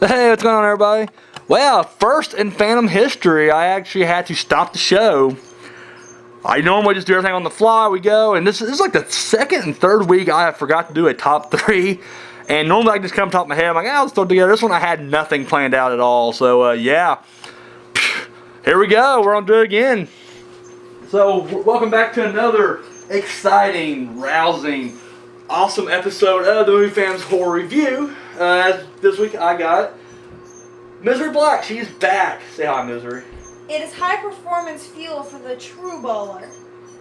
Hey, what's going on, everybody? Well, first in Phantom history, I actually had to stop the show. I normally just do everything on the fly. We go, and this is like the second and third week I forgot to do a top three. And normally I can just come top of my head. I'm like, let's throw it together. This one I had nothing planned out at all. So, yeah. Here we go. We're going to do it again. So, welcome back to another exciting, rousing, awesome episode of the Movie Fans Horror Review. This week I got Misery Black. She's back. Say hi, Misery. It is high performance fuel for the true baller.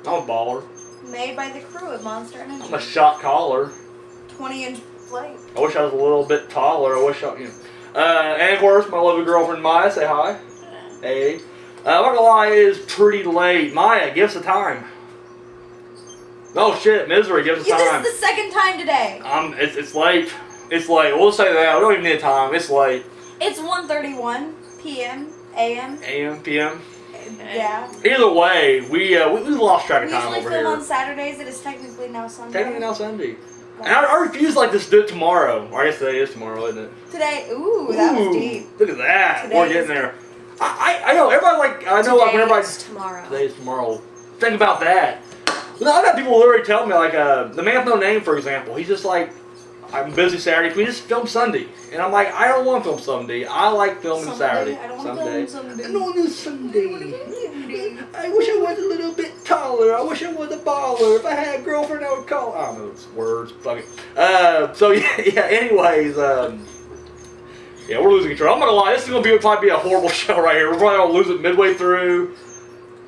I'm a baller. Made by the crew of Monster Energy. I'm a shot caller. 20-inch plate. I wish I was a little bit taller. I wish I, and of course, my lovely girlfriend Maya. Say hi. Hey. I'm not gonna lie, it is pretty late. Maya, give us a time. Oh shit, Misery, give us a time. This is the second time today. It's late. It's late. We'll say that. We don't even need a time. It's late. It's 1:31 p.m. a.m. A.m. p.m. Yeah. Either way, we lost track of time over here. We usually film on Saturdays. It is technically now Sunday. Technically now Sunday. And I refuse to do it tomorrow. Or I guess today is tomorrow, isn't it? Today, that was deep. Look at that. Today We're getting there. I know everybody when everybody's tomorrow. Today is tomorrow. Think about that. No, I've got people literally tell me the man with no name, for example. He's just like, I'm busy Saturday. Can we just film Sunday? And I'm like, I don't want to film Sunday. I like filming Saturday. I don't want to film Sunday. I don't want to do Sunday. I wish I was a little bit taller. I wish I was a baller. If I had a girlfriend, I would call. I don't know. It's words. Fuck it. So yeah. Anyways, yeah, we're losing control. I'm gonna lie. This is gonna probably be a horrible show right here. We're probably gonna lose it midway through.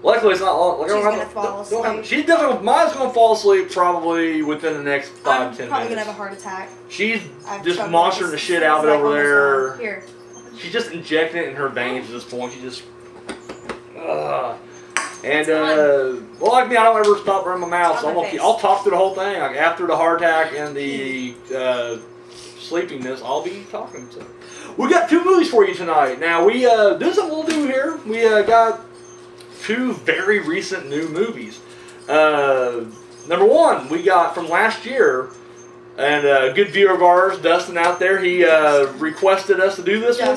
Luckily, it's not long. Like, She's gonna fall asleep. She's definitely. Maya's gonna fall asleep probably within the next 5-10 minutes. Probably gonna have a heart attack. She's just monstering the shit out of it over there. Here. She's just injecting it in her veins at this point. She just. And well, like me, I don't ever stop running my mouth, so I'll talk through the whole thing. Like after the heart attack and the sleepiness, I'll be talking. So we got 2 movies for you tonight. Now we there's something we'll do here. We got 2 very recent new movies. Number 1, we got from last year, and a good viewer of ours, Dustin out there, he requested us to do this one.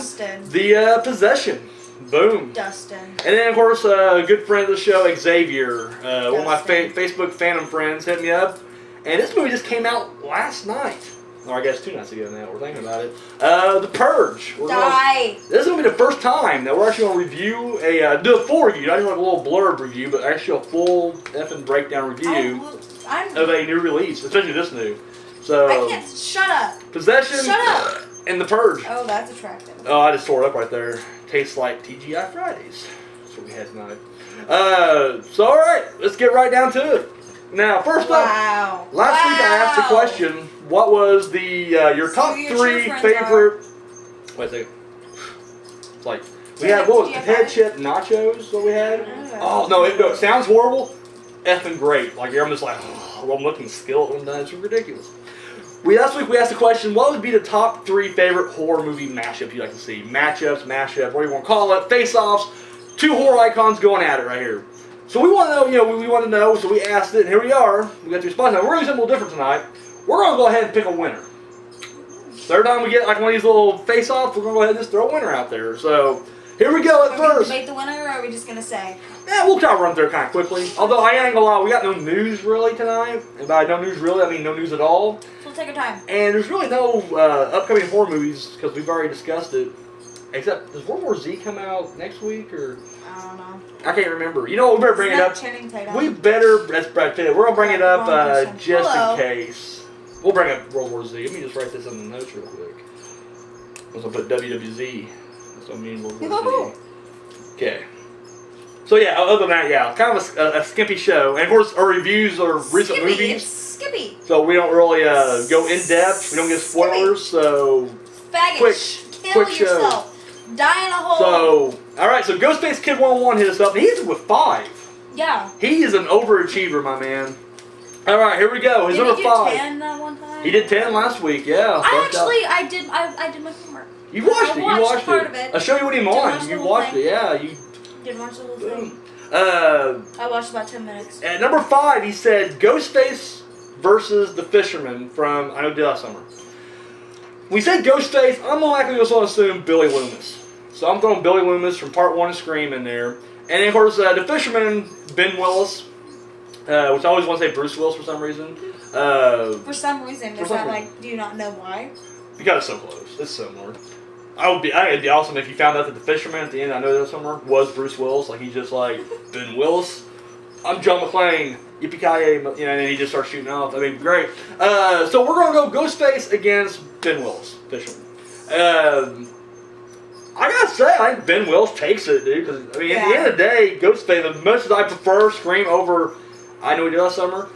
The Possession. Boom. Dustin. And then, of course, a good friend of the show, Xavier, one of my Facebook Phantom friends, hit me up. And this movie just came out last night. Or I guess 2 nights ago now, we're thinking about it. The Purge. This is going to be the first time that we're actually going to review do a full review, not just like a little blurb review, but actually a full effing breakdown review of a new release, especially this new. So I can't, shut up. Possession. Shut up. And The Purge. Oh, that's attractive. Oh, I just tore it up right there. Tastes like TGI Fridays. That's what we had tonight. So alright, let's get right down to it. Now, first up, last week I asked the question, what was the your top 3 favorite... Wait a second. It's like, we had, what was it, potato chip nachos, what we had? Oh, no, it sounds horrible. Effing great. Like, I'm just like, oh, I'm looking skilled and it's ridiculous. Last week we asked the question, what would be the top 3 favorite horror movie mashups you'd like to see? Matchups, mashups, whatever you want to call it, face-offs, 2 horror icons going at it right here. So we want to know, we want to know, so we asked it, and here we are. We got 2 spots now. We're going to do something a little different tonight. We're going to go ahead and pick a winner. Third time we get like one of these little face-offs, we're going to go ahead and just throw a winner out there. So here we go at first. Are we debate the winner, or are we just going to say? Yeah, we'll try to run through it kind of quickly. Although I ain't going to lie, we got no news really tonight. And by no news really, I mean no news at all. So we'll take our time. And there's really no upcoming horror movies because we've already discussed it. Except, does World War Z come out next week or? I don't know. I can't remember. You know what? We better bring it up. We better. That's Brad Pitt. We're gonna bring it up just in case. We'll bring up World War Z. Let me just write this in the notes real quick. I'm gonna put WWZ. That's what I mean. World War Z. Okay. So yeah. Other than that, yeah, kind of a skimpy show. And of course, our reviews are recent movies. It's skippy. So we don't really go in depth. We don't get spoilers. So faggot. Quick show. Die in a hole. So, alright, so Ghostface Kid 101 hit us up. He's with 5. Yeah. He is an overachiever, my man. Alright, here we go. He's number 5. Did he do 10 that one time? He did 10 last week, yeah. I did my homework. You watched it, you watched part it. Of it. I'll show you what he won. You watched it, yeah. You didn't watch the whole thing. I watched about 10 minutes. At number 5, he said Ghostface versus the Fisherman from I Know Did Last Summer. we say Ghostface, I'm more likely to assume Billy Loomis. So I'm throwing Billy Loomis from Part 1 of Scream in there. And then, of course, the Fisherman, Ben Willis, which I always want to say Bruce Willis for some reason. For some reason. Is that like, do you not know why? Because it's so close. It's similar. I think it'd be awesome if you found out that the Fisherman at the end, I know that somewhere, was Bruce Willis. Like, he's just like, Ben Willis, I'm John McClane, yippee-ki-yay, you know, and then he just starts shooting off. I mean, great. So we're going to go Ghostface against Ben Willis, Fisherman. I gotta say, I think Ben Willis takes it, dude. Because I mean, at the end of the day, Ghostface. As much as I prefer Scream over I Know We Did Last Summer,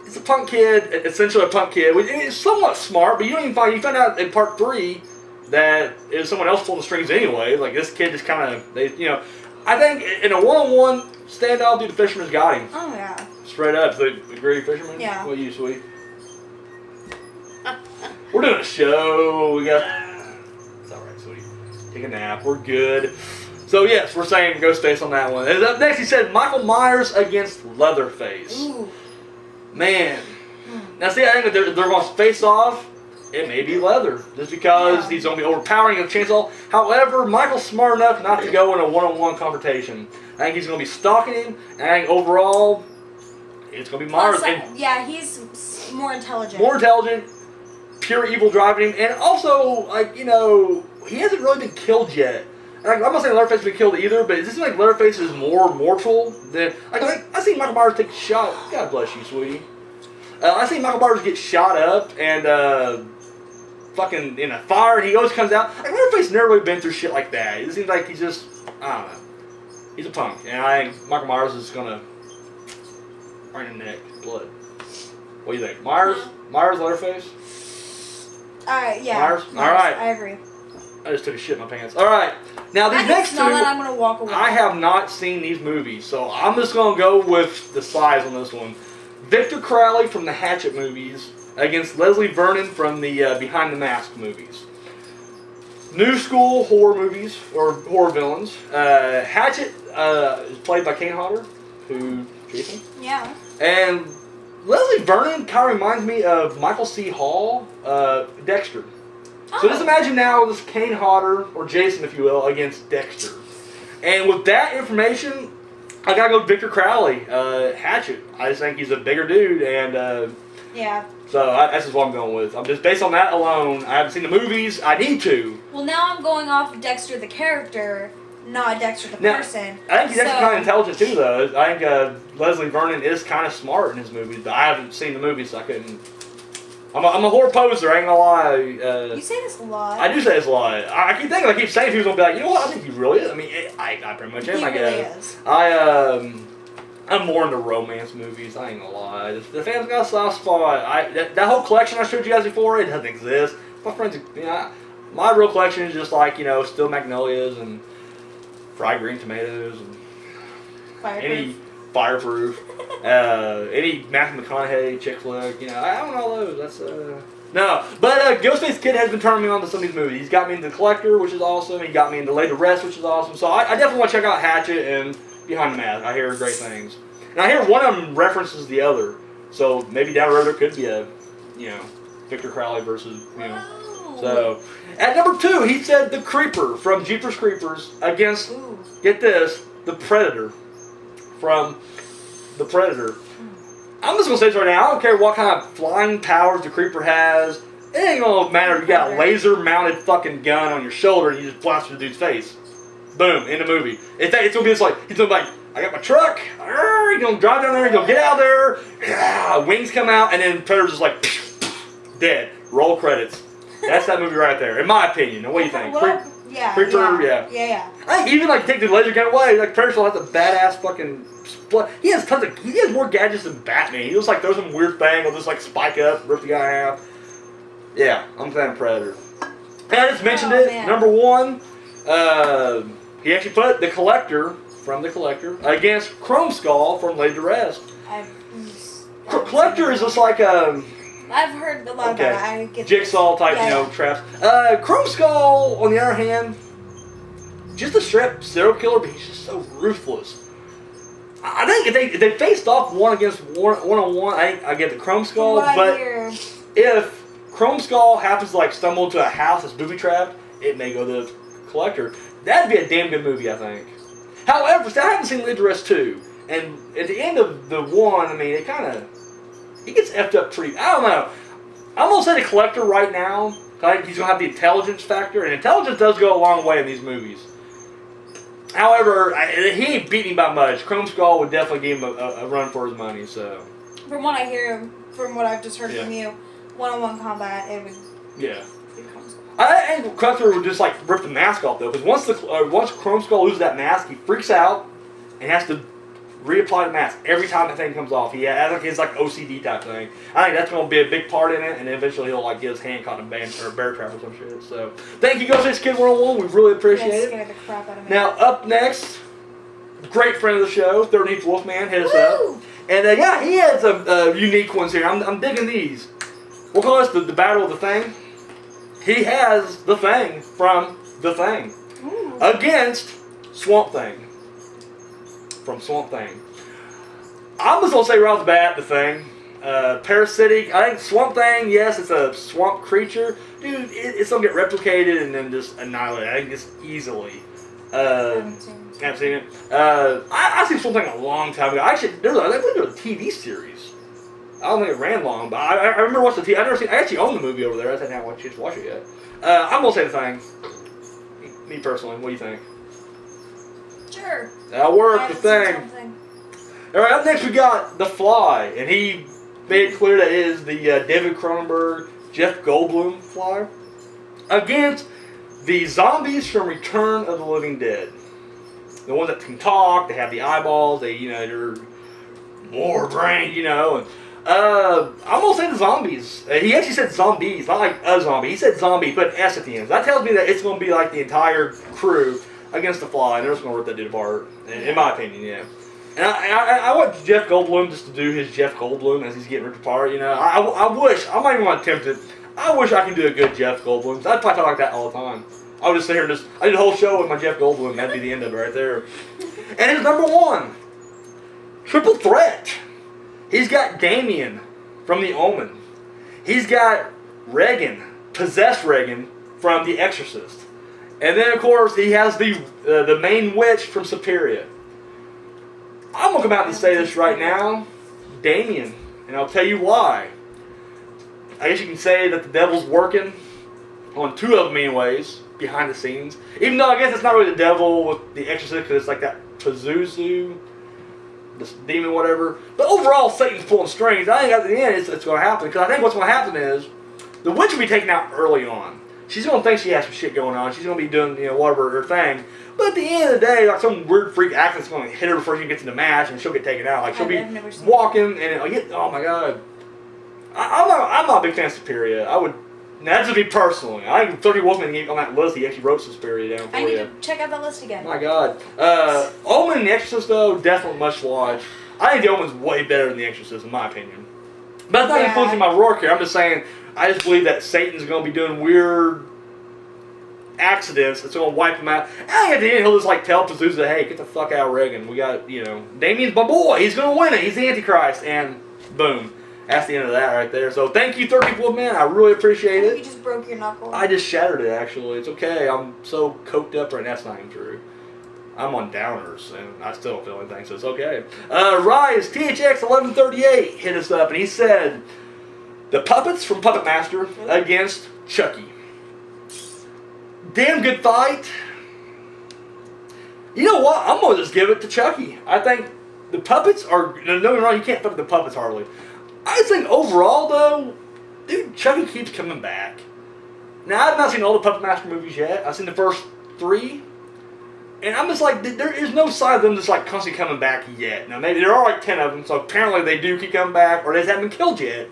it's a punk kid, essentially a punk kid. It's somewhat smart, but you don't even find. You find out in Part 3 that it was someone else pulling the strings anyway. Like this kid just kind of, you know. I think in a one-on-one standoff, dude, the Fisherman's got him. Oh yeah. Straight up, the great Fisherman. Yeah. What are you, sweet? We're doing a show. We got. Take a nap. We're good. So yes, we're saying Ghostface on that one. And up next, he said Michael Myers against Leatherface. Ooh. Man. Now see, I think that they're going to face off. It may be Leather, just because he's going to be overpowering a chainsaw. However, Michael's smart enough not to go in a one-on-one confrontation. I think he's going to be stalking him. And I think overall, it's going to be Myers. Yeah, he's more intelligent. More intelligent. Pure evil driving him, and also, like, you know, he hasn't really been killed yet. Like, I'm not saying Leatherface has been killed either, but it seems like Leatherface is more mortal than... Like I see Michael Myers take a shot. God bless you, sweetie. I see Michael Myers get shot up and fucking in a fire, and he always comes out. Like, Leatherface never really been through shit like that. It seems like he's just... I don't know. He's a punk, and I think Michael Myers is gonna... right in the neck. Blood. What do you think? Myers, Leatherface? Yeah. Myers? Alright. I agree. I just took a shit in my pants. Alright. Now, these next two, I'm going to walk away. I have not seen these movies, so I'm just going to go with the size on this one. Victor Crowley from the Hatchet movies against Leslie Vernon from the Behind the Mask movies. New school horror movies, or horror villains. Hatchet is played by Kane Hodder, who, Jason? Yeah. And Leslie Vernon kind of reminds me of Michael C. Hall, Dexter. So just imagine now this Kane Hodder, or Jason if you will, against Dexter. And with that information, I gotta go with Victor Crowley, Hatchet. I just think he's a bigger dude, and yeah. So that's just what I'm going with. I'm just based on that alone. I haven't seen the movies. I need to. Well, now I'm going off of Dexter the character, not Dexter the person. I think he's actually kind of intelligent too, though. I think Leslie Vernon is kind of smart in his movies, but I haven't seen the movies, so I couldn't. I'm a horror poser, I ain't gonna lie. You say this a lot. I do say this a lot. I keep thinking, I keep saying people's gonna be like, you know what? I think he really is. I mean, I pretty much am. I guess. I'm more into romance movies. I ain't gonna lie. The fans got a soft spot. That whole collection I showed you guys before, it doesn't exist. My friends, my real collection is just like Still Magnolias and fried green tomatoes and any fireproof, any Matthew McConaughey chick flick. I own all those. That's no, but Ghostface Kid has been turning me on to some of these movies. He's got me into The Collector, which is awesome. He got me into Laid to Rest, which is awesome. So I definitely want to check out Hatchet and Behind the Mask. I hear great things, and I hear one of them references the other. So maybe down the road there could be a, Victor Crowley versus So at number 2, he said The Creeper from Jeepers Creepers against, get this, The Predator from The Predator. I'm just gonna say this right now. I don't care what kind of flying powers the Creeper has. It ain't gonna matter if you got a laser-mounted fucking gun on your shoulder and you just blast the dude's face. Boom, in the movie. It's gonna be just like, he's gonna be like, I got my truck. He's gonna drive down there. He's gonna get out there. Wings come out, and then Predator's just like dead. Roll credits. That's that movie right there, in my opinion. What do you think? Creeper, yeah. I think even take the laser gun away. Predator still has a badass fucking. He has more gadgets than Batman. He just throws some weird thing. He'll just spike up, rip the guy in half. Yeah, I'm a fan of Predator. And I just mentioned it. Man. Number 1, he actually put The Collector from The Collector against Chrome Skull from Laid to Rest. Collector is just like I've heard a lot about it. I get Jigsaw type, traps. Chrome Skull, on the other hand, just a straight serial killer, but he's just so ruthless. I think if they faced off one against one on one, I get the Chrome Skull. But if Chrome Skull happens to like stumble into a house that's booby trapped, it may go to the collector. That'd be a damn good movie, I think. However, I haven't seen Lid Rest 2, and at the end of the 1, I mean, it gets effed up pretty. I don't know. I'm gonna say the collector right now. I think he's gonna have the intelligence factor, and intelligence does go a long way in these movies. However, he ain't beating by much. Chrome Skull would definitely give him a run for his money. So, from what I hear, from what I've just heard from you, one-on-one combat, it would. Yeah. I think Cutler would just like rip the mask off though, because once Chrome Skull loses that mask, he freaks out and has to reapply the mask every time the thing comes off. It's like OCD type thing. I think that's going to be a big part in it, and eventually he'll like get his hand caught in a bear trap or some shit. So thank you guys, Kid 101. We really appreciate it. Scared the crap out of me. Now up next, great friend of the show, 13th Wolfman, hit us up, and he had some unique ones here. I'm digging these. We'll call this the Battle of the Thing. He has the Thing from The Thing against Swamp Thing from Swamp Thing. I'm just gonna say right off the bat, The Thing, parasitic. I think Swamp Thing, yes, it's a swamp creature, dude. It's gonna get replicated and then just annihilated. I think just easily. Haven't seen it. I seen Swamp Thing a long time ago. Actually, there was a TV series. I don't think it ran long, but I remember watching the TV. I actually own the movie over there. I just hadn't had a chance to watch it yet. I'm gonna say The Thing. Me personally, what do you think? Sure. That'll work. The Thing. All right, up next we got The Fly, and he made it clear that it is the David Cronenberg, Jeff Goldblum Fly against the zombies from Return of the Living Dead. The ones that can talk, they have the eyeballs, they're more brain, and I'm gonna say the zombies. He actually said zombies, not like a zombie. He said zombie, put an S at the end. That tells me that it's gonna be like the entire crew against the Fly, and they're just gonna rip that dude apart. In my opinion, yeah. And I want Jeff Goldblum just to do his Jeff Goldblum as he's getting ripped apart. I wish, I'm not even gonna attempt it. I wish I could do a good Jeff Goldblum. I'd probably talk like that all the time. I would just sit here and I did a whole show with my Jeff Goldblum. That'd be the end of it right there. And his number one, triple threat. He's got Damien from The Omen. He's got Regan, possessed Regan from The Exorcist. And then, of course, he has the main witch from Superior. I'm going to come out and say this right now. Damien. And I'll tell you why. I guess you can say that the devil's working on two of them anyways, behind the scenes. Even though I guess it's not really the devil with The Exorcist, because it's like that Pazuzu, this demon, whatever. But overall, Satan's pulling strings. I think at the end it's going to happen. Because I think what's going to happen is the witch will be taken out early on. She's going to think she has some shit going on. She's going to be doing, whatever her thing. But at the end of the day, like some weird freak accident's going to hit her before she gets in the match, and she'll get taken out. Like she'll be walking, and oh my god. I'm not a big fan of Superior. That's just me personally. I think 30 Wolfman on that list, he actually wrote Suspiria down for you. I need to check out that list again. My god. Omen and The Exorcist, though, definitely must watch. I think The Omen's way better than The Exorcist, in my opinion. But it's not influencing my Rourke here. I'm just saying, I just believe that Satan's going to be doing weird accidents that's going to wipe him out. And at the end, he'll just tell Pazuzu, hey, get the fuck out of Reagan. We got, Damien's my boy. He's going to win it. He's the Antichrist. And boom. That's the end of that right there. So thank you, 30 Wolfman. I really appreciate it. You just broke your knuckle. I just shattered it, actually. It's okay. I'm so coked up right now. That's not even true. I'm on downers, and I still don't feel anything, so it's okay. Rise, THX1138 hit us up, and he said, the puppets from Puppet Master against Chucky. Damn good fight. You know what? I'm going to just give it to Chucky. I think the puppets are... No, get me wrong, you can't fuck with the puppets hardly. I think overall, though, dude, Chucky keeps coming back. Now, I've not seen all the Puppet Master movies yet. I've seen the first 3. And I'm just like, there is no sign of them just constantly coming back yet. Now, maybe there are 10 of them, so apparently they do keep coming back, or they just haven't been killed yet.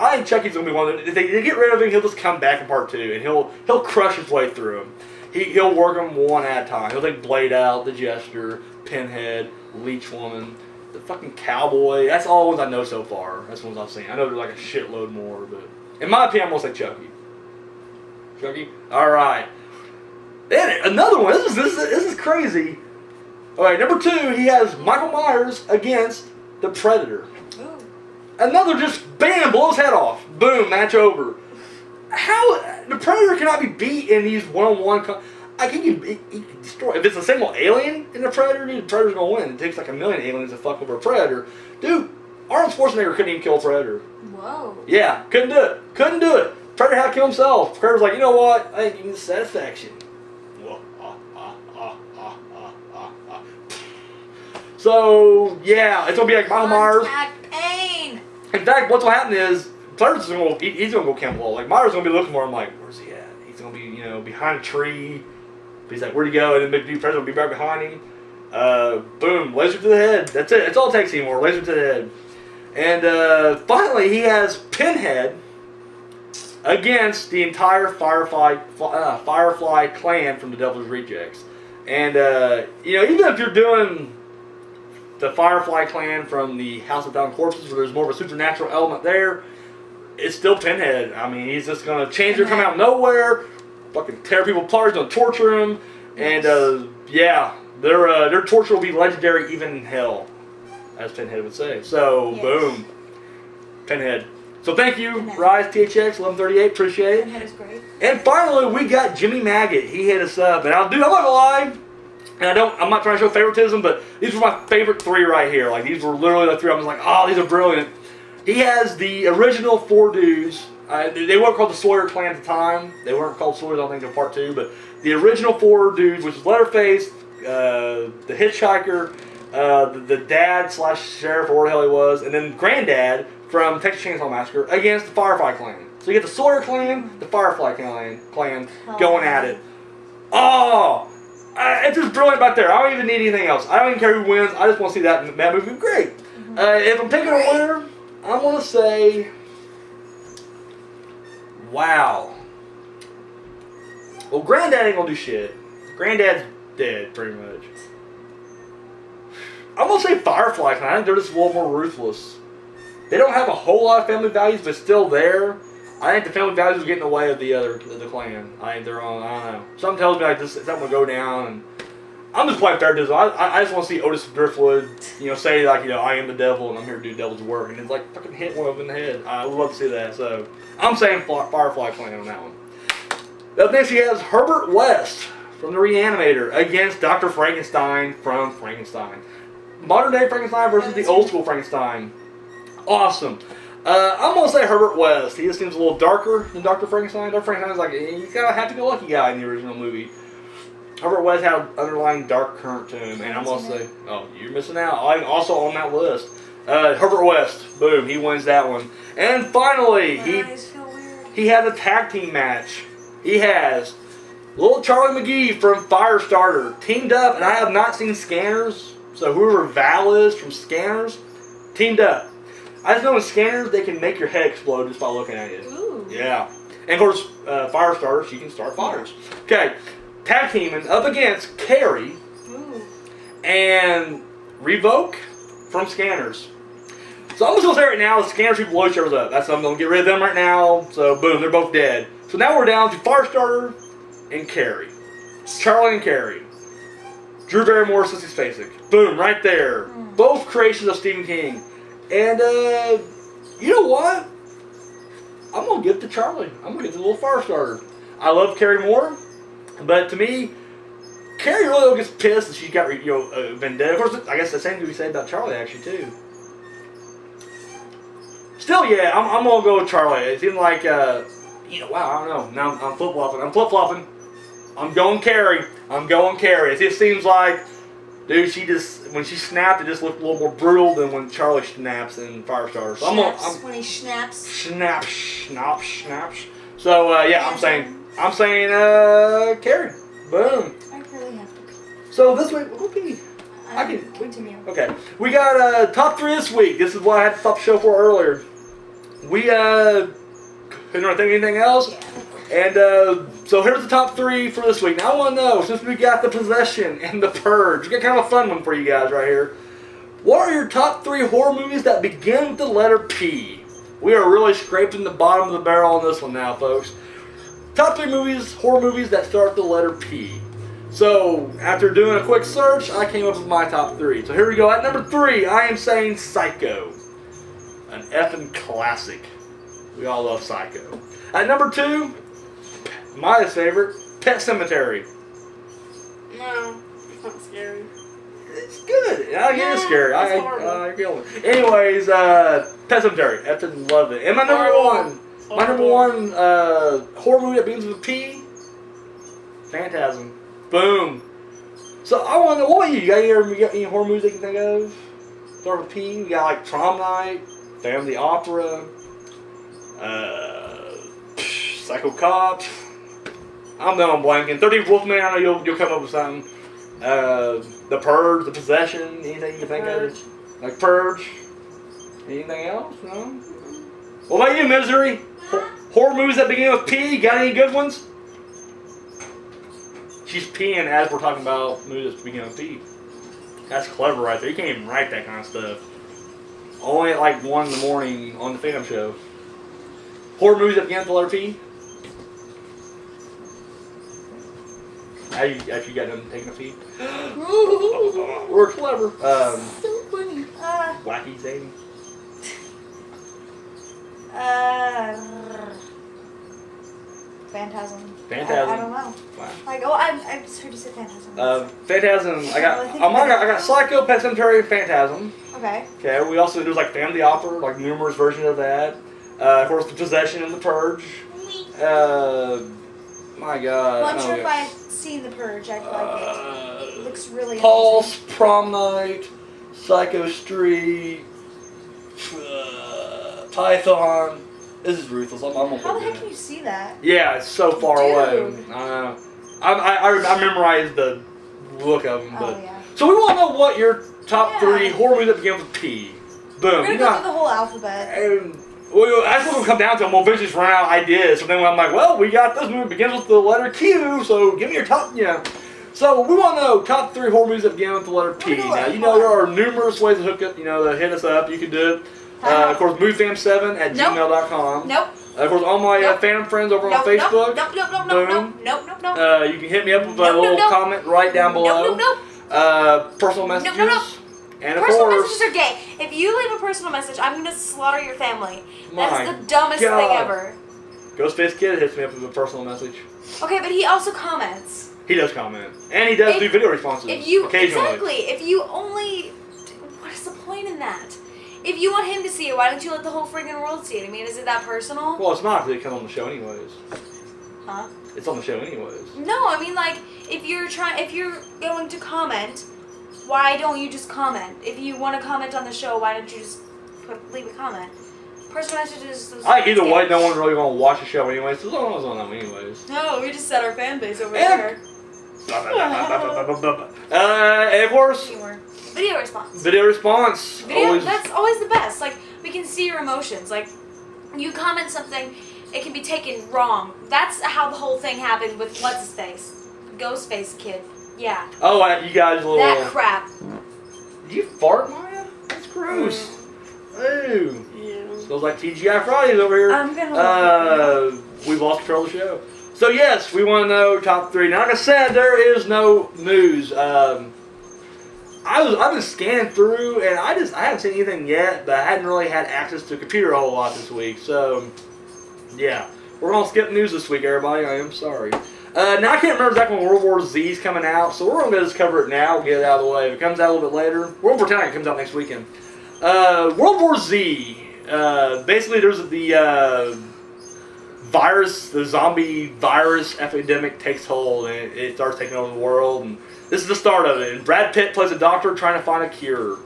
I think Chucky's going to be one of them. If they get rid of him, he'll just come back in part 2, and he'll crush his way through them. He'll work them one at a time. He'll take Blade out, the Jester, Pinhead, Leech Woman, the fucking Cowboy. That's all the ones I know so far. That's the ones I've seen. I know there's a shitload more, but in my opinion, I'm going to say Chucky. Chucky? Alright. Then another one. This is crazy. Alright, number 2, he has Michael Myers against the Predator. Ooh. Another just, bam, blows head off. Boom, match over. how the Predator cannot be beat in these one-on-one. I think he can destroy. If it's a single alien in the Predator, dude, the Predator's gonna win. It takes like a million aliens to fuck over a Predator, dude. Arnold Schwarzenegger couldn't even kill a Predator. Whoa. Yeah, couldn't do it. Couldn't do it. Predator had to kill himself. Predator's like, you know what? I ain't giving you satisfaction. So yeah, it's gonna be like Michael Myers. Pain. In fact, what's gonna happen is Predator's gonna go. He's gonna go camouflage. Like Myers gonna be looking for him. Like, where's he at? He's gonna be, behind a tree. He's like, where'd he go? And then Big Dude Predator will be right behind him. Boom, laser to the head. That's it. That's all it takes anymore. Laser to the head. And finally, he has Pinhead against the entire Firefly clan from the Devil's Rejects. And even if you're doing the Firefly clan from the House of Thousand Corpses, where there's more of a supernatural element there, it's still Pinhead. I mean, he's just gonna change their come out of nowhere, fucking tear people apart, he's gonna torture them, and their torture will be legendary even in hell, as Pinhead would say. So boom, Pinhead. So thank you, Pinhead. Rise THX 1138, appreciate it. Pinhead is great. And finally, we got Jimmy Maggot. He hit us up, and I'm not gonna lie. And I'm not trying to show favoritism, but these were my favorite three right here. Like, these were literally the three. I was like, oh, these are brilliant. He has the original four dudes. They weren't called the Sawyer clan at the time. They weren't called Sawyers, I don't think, until part 2. But the original four dudes, which is Leatherface, the hitchhiker, the dad / sheriff, or whatever the hell he was, and then Granddad from Texas Chainsaw Massacre against the Firefly clan. So you get the Sawyer clan, the Firefly clan going at it. Oh! It's just brilliant back there. I don't even need anything else. I don't even care who wins. I just want to see that movie. Great. If I'm picking a winner, I'm going to say, wow. Well, Granddad ain't going to do shit. Granddad's dead, pretty much. I'm going to say Firefly. I think they're just a little more ruthless. They don't have a whole lot of family values, but still there. I think the family values are getting in the way of the clan. I think they're on. I don't know. Something tells me like this, something will go down. And I'm just playing favoritism. I just want to see Otis Driftwood, say like, I am the devil and I'm here to do devil's work, and it's like fucking hit one of them in the head. I would love to see that. So I'm saying Firefly clan on that one. Up next, he has Herbert West from the Reanimator against Dr. Frankenstein from Frankenstein. Modern day Frankenstein versus the old school Frankenstein. Awesome. I'm going to say Herbert West. He just seems a little darker than Dr. Frankenstein. Dr. Frankenstein's like, he's kind of a happy-go-lucky guy in the original movie. Herbert West had an underlying dark current to him, and I'm going to say, oh, you're missing out. I'm also on that list. Herbert West, boom, he wins that one. And finally, he has a tag team match. He has little Charlie McGee from Firestarter teamed up, and I have not seen Scanners, so whoever Val is from Scanners, teamed up. I just know in Scanners, they can make your head explode just by looking at it. Ooh. Yeah. And of course, Firestarter, she can start fires. Okay. Tag teaming up against Carrie and Revoke from Scanners. So I'm just going to say right now, the Scanners people blow each other up. That's I'm going to get rid of them right now. So boom, they're both dead. So now we're down to Firestarter and Carrie. Charlie and Carrie. Drew Barrymore, Sissy Spacek. Boom, right there. Both creations of Stephen King. And, you know what? I'm going to give it to Charlie. I'm going to give it to the little Firestarter. I love Carrie more, but to me, Carrie really gets pissed that she's got, vendetta. Of course, I guess the same could be said about Charlie, actually, too. Still, yeah, I'm going to go with Charlie. It seemed like, wow, I don't know. Now I'm flip-flopping. I'm going Carrie. It just seems like, dude, when she snapped, it just looked a little more brutal than when Charlie snaps in Firestarter. So when he snaps. Snaps. So I'm saying Carrie. Boom. I really have to. So this week, Continue. Okay, we got top 3 this week. This is what I had to stop the show for earlier. We couldn't think of anything else. Yeah. And so here's the top 3 for this week. Now I want to know, since we got The Possession and The Purge, we got kind of a fun one for you guys right here. What are your top 3 horror movies that begin with the letter P? We are really scraping the bottom of the barrel on this one now, folks. Top 3 horror movies that start with the letter P. So, after doing a quick search, I came up with my top 3. So here we go. At number 3, I am saying Psycho. An effing classic. We all love Psycho. At number 2, Maya's favorite, Pet Cemetery. No, it's not scary. It's good. I get it scary. It's horrible. Anyways, Pet Cemetery. I absolutely love it. And my number one. My number one horror movie that begins with a P. Phantasm. Boom. So I want to know, what about you? You got any horror movies that you can think of? Start with P. You got like Prom Night, Family Opera, Psycho Cop. I'm done blanking. 13th Wolfman. I know you'll come up with something. The Purge, The Possession. Anything you can think of? Like Purge. Anything else? No. What about you, Misery? Horror movies that begin with P. Got any good ones? She's peeing as we're talking about movies that begin with P. That's clever right there. You can't even write that kind of stuff. Only at like 1 in the morning on the Phantom Show. Horror movies that begin with the letter P. After you got done taking a pee. We're clever. So funny. Wacky Zany. Phantasm. Phantasm. I don't know. Wow. Like, I just heard you say Phantasm. Phantasm. I got Psycho, Pet Cemetery, Phantasm. Okay. Okay. We also there's like Family Opera, like numerous versions of that. Of course, The Possession and The Purge. My God. Well, I'm sure if I had seen The Purge, I'd like it. It looks really Pulse, amazing. Prom Night, Psycho Street, Python. This is ruthless. I'm gonna How the forget heck can you see that? Yeah, it's so far away. I memorized the look of them. But. Oh, yeah. So we want to know what your top 3 Yeah. horror movies that begin with P. Boom. We're gonna go through the whole alphabet. And, well, that's what we'll come down to. And we'll eventually just run out of ideas. So then I'm like, well, we got this movie begins with the letter Q. So give me your top, So we want to know top 3 horror movies that begin with the letter P. Now, you know there are numerous ways to hook up, to hit us up. You can do it. Of course, moviefam7@gmail.com. Nope. Of course, all my Phantom friends over on Facebook. Nope. You can hit me up with a little comment right down below. Personal messages. And of Personal course, messages are gay. If you leave a personal message, I'm gonna slaughter your family. My That's the dumbest God. thing ever. Ghostface Kid hits me up with a personal message. Okay, but he also comments. He does comment. And he does do video responses occasionally. Exactly. If you only... What is the point in that? If you want him to see it, why don't you let the whole friggin' world see it? I mean, is it that personal? Well, it's not because it comes on the show anyways. Huh? It's on the show anyways. No, I mean, like, if you're going to comment, why don't you just comment? If you want to comment on the show, why don't you just leave a comment? Personal messages... Either way, no one's really going to watch the show anyways, so no one's on them anyways. No, we just set our fan base over there. And of course... Video response. Video response. That's always the best. Like, we can see your emotions. Like, you comment something, it can be taken wrong. That's how the whole thing happened with what's-his-face? Ghostface Kid. Yeah. Oh, you guys little... That crap. Did you fart, Maya? That's gross. Ooh. Yeah. Smells like TGI Fridays over here. I'm gonna we've lost control of the show. So yes, we want to know top 3. Now, like I said, there is no news. I've been scanning through, and I haven't seen anything yet, but I hadn't really had access to a computer a whole lot this week. So, yeah, we're gonna skip news this week, everybody. I am sorry. Now I can't remember exactly when World War Z is coming out, so we're gonna just cover it now, get it out of the way. If it comes out a little bit later, World War X comes out next weekend. World War Z. Basically, there's the virus, the zombie virus epidemic takes hold, and it starts taking over the world. And this is the start of it. And Brad Pitt plays a doctor trying to find a cure.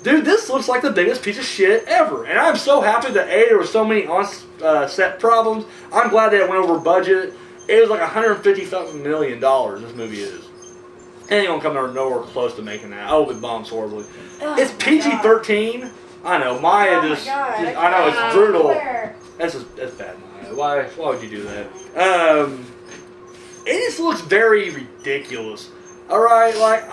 Dude, this looks like the biggest piece of shit ever. And I'm so happy that there were so many on-set problems. I'm glad that it went over budget. It was like $150 million. This movie is. Anyone coming nowhere close to making that. Oh, it bombs horribly. It's PG-13. I know, Maya I know it's brutal. That's bad, Maya. Why would you do that? It just looks very ridiculous. All right, like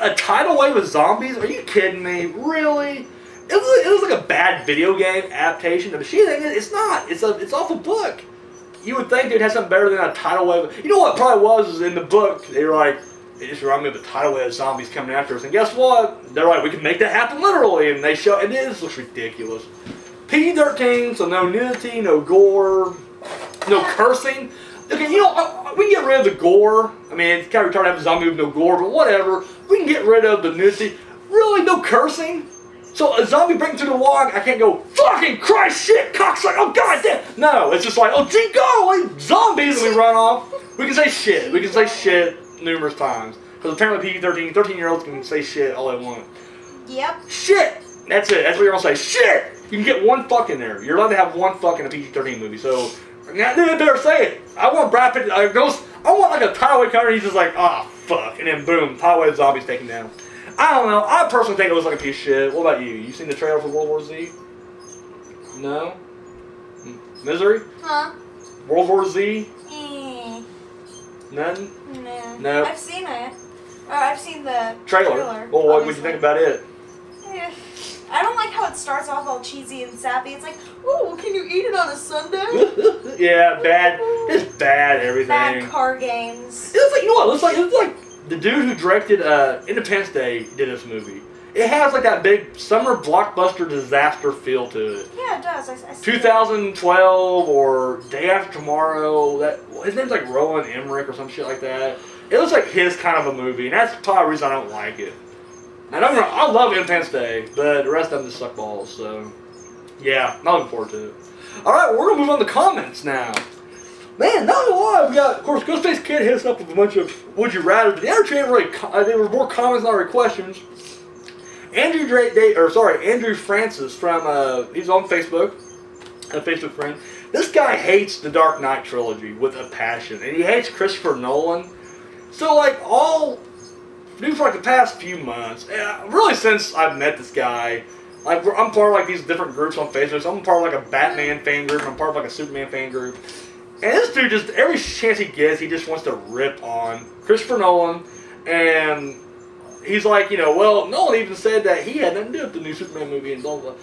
a tidal wave of zombies? Are you kidding me? Really? It was like a bad video game adaptation. But it's not. It's off a book. You would think they'd have something better than a tidal wave. You know what probably was in the book? They were like, it just reminded me of a tidal wave of zombies coming after us. And guess what? They're like, we can make that happen literally. And it just looks ridiculous. PG-13, so no nudity, no gore. no cursing. Okay, you know, we can get rid of the gore. I mean, it's kind of retarded to have a zombie with no gore, but whatever. We can get rid of the nudity. Really, no cursing? So a zombie breaking through the wall, I can't go, fucking Christ, shit, cocksucker, oh god damn. No, it's just like, oh gee golly, zombies, and we run off. We can say shit. We can say shit numerous times. Because apparently PG-13, 13-year-olds can say shit all they want. Yep. Shit! That's it. That's what you're going to say. Shit! You can get one fuck in there. You're allowed to have one fuck in a PG-13 movie. So, they better say it. I want Brad Pitt, I want like a tidal wave cover, and he's just like, ah, fuck. And then boom, tidal wave zombies taken down. I don't know. I personally think it was like a piece of shit. What about you? You seen the trailer for World War Z? No? Misery? Huh? World War Z? None? No. No. I've seen it. I've seen the trailer. Well, what would you think about it? I don't like how it starts off all cheesy and sappy. It's like, oh, can you eat it on a Sunday? Yeah, bad. Just bad everything. Bad car games. It looks like, you know what? It looks like the dude who directed Independence Day did this movie. It has like that big summer blockbuster disaster feel to it. Yeah, it does. I see 2012 or Day After Tomorrow. His name's like Roland Emmerich or some shit like that. It looks like his kind of a movie, and that's probably the reason I don't like it. And I love Independence Day, but the rest of them just suck balls. So, yeah, not looking forward to it. All right, we're gonna move on to comments now. Man, not gonna lie, we got, of course, Ghostface Kid hit us up with a bunch of would you rather, but the other two ain't really, they were more comments than questions. Andrew Francis from, he's on Facebook, a Facebook friend. This guy hates the Dark Knight trilogy with a passion, and he hates Christopher Nolan. So, like, for like the past few months, really since I've met this guy, like, I'm part of like these different groups on Facebook. So I'm part of like a Batman fan group, I'm part of like a Superman fan group. And this dude just, every chance he gets, he just wants to rip on Christopher Nolan. And he's like, you know, well, Nolan even said that he had nothing to do with the new Superman movie and blah, blah, blah.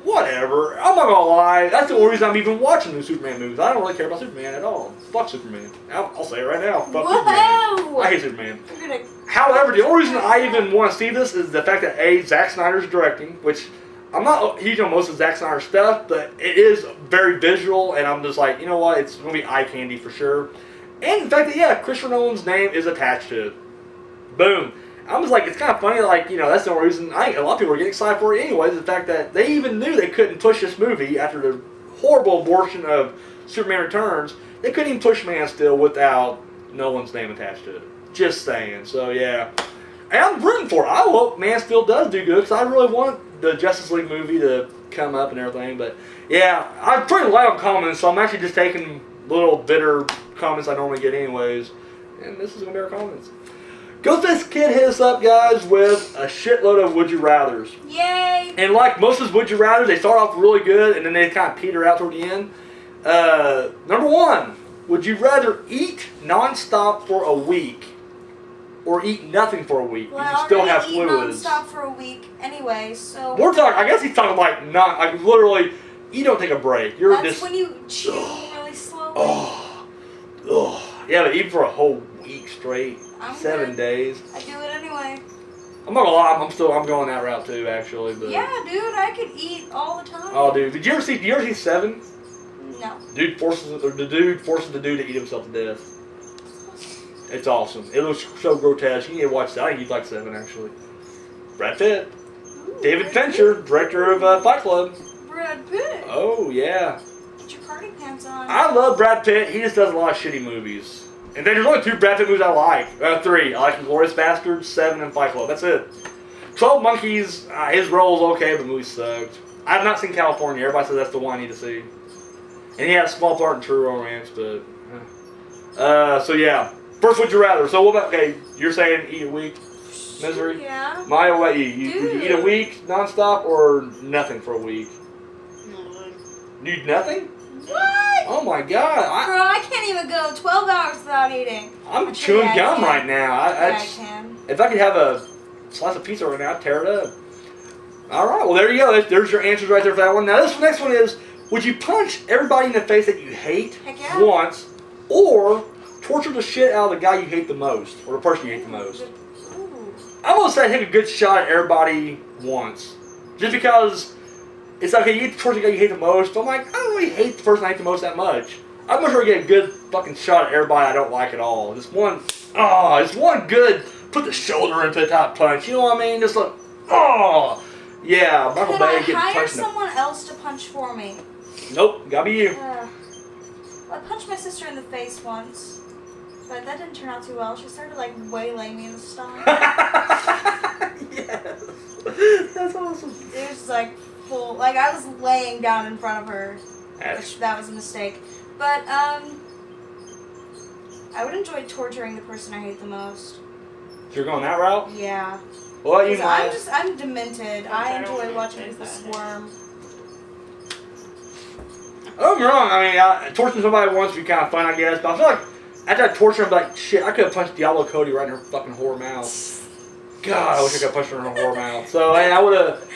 Whatever. I'm not gonna lie. That's the only reason I'm even watching the new Superman movies. I don't really care about Superman at all. Fuck Superman. I'll say it right now. Fuck Superman. I hate Superman. However, the only reason I even want to see this is the fact that Zack Snyder's directing, which I'm not huge on most of Zack Snyder's stuff, but it is very visual, and I'm just like, you know what? It's gonna be eye candy for sure. And the fact that, yeah, Christopher Nolan's name is attached to it. Boom. I was like, it's kind of funny, like, you know, that's the only reason, a lot of people are getting excited for it anyways, the fact that they even knew they couldn't push this movie after the horrible abortion of Superman Returns. They couldn't even push Man of Steel without Nolan's name attached to it. Just saying. So, yeah. And I'm rooting for it. I hope Man of Steel does do good, because I really want the Justice League movie to come up and everything. But, yeah, I'm pretty light on comments, so I'm actually just taking little bitter comments I normally get anyways. And this is going to be our comments. Ghostface Kid hit us up, guys, with a shitload of Would You Rathers. Yay! And like most of his Would You Rathers, they start off really good, and then they kind of peter out toward the end. Number one, would you rather eat nonstop for a week or eat nothing for a week? Well, you can still have eat fluids. nonstop for a week anyway, so... We're talking, I guess he's talking like literally, you don't take a break. You're That's just... when you chew really slowly. Yeah, but even for a whole week straight. 7 days. I do it anyway. I'm not gonna lie, I'm going that route too, actually. But yeah, dude, I could eat all the time. Oh, dude, did you ever see Seven? No. The dude forces the dude to eat himself to death. It's awesome. It looks so grotesque. You need to watch that. I think you'd like Seven, actually. Brad Pitt, David Fincher, director of Fight Club. Brad Pitt. Oh yeah. Get your party pants on. I love Brad Pitt. He just does a lot of shitty movies. And then there's only 2 Brad Pitt movies I like. 3. I like Inglourious Basterds, 7, and Fight Club. That's it. 12 Monkeys, his role's okay, but the movie sucked. I have not seen California. Everybody says that's the one I need to see. And he had a small part in True Romance, but... so yeah. First, would you rather? So what about... Okay, you're saying eat a week? Misery? Yeah. Maya, what about you? Would you eat a week nonstop or nothing for a week? You eat nothing? What? Oh my god. Bro, I can't even go 12 hours without eating. I'm chewing gum right now. I can. If I could have a slice of pizza right now, I'd tear it up. Alright, well there you go. There's your answers right there for that one. Now this next one is, would you punch everybody in the face that you hate once, or torture the shit out of the guy you hate the most, or the person you hate the most? I'm going to say take a good shot at everybody once. Just because... It's like, okay, you get the person you hate the most. But I'm like, I don't really hate the person I hate the most that much. I'm much rather get a good fucking shot at everybody I don't like at all. Just one good, put the shoulder into the top punch. You know what I mean? Just like, oh, yeah, Michael Bay getting punched. Can I hire someone else to punch for me? Nope, gotta be you. I punched my sister in the face once, but that didn't turn out too well. She started like waylaying me in the stomach. Yes, that's awesome. It was like full, like I was laying down in front of her, which that was a mistake. But I would enjoy torturing the person I hate the most. So you're going that route? Yeah. Well, you I'm demented. I enjoy watching people squirm. Don't get me wrong. I mean, torturing somebody once would be kind of fun, I guess. But I feel like after I torture them, like, shit, I could have punched Diablo Cody right in her fucking whore mouth. God, I wish I could have punched her in her whore mouth. So, hey, I would have.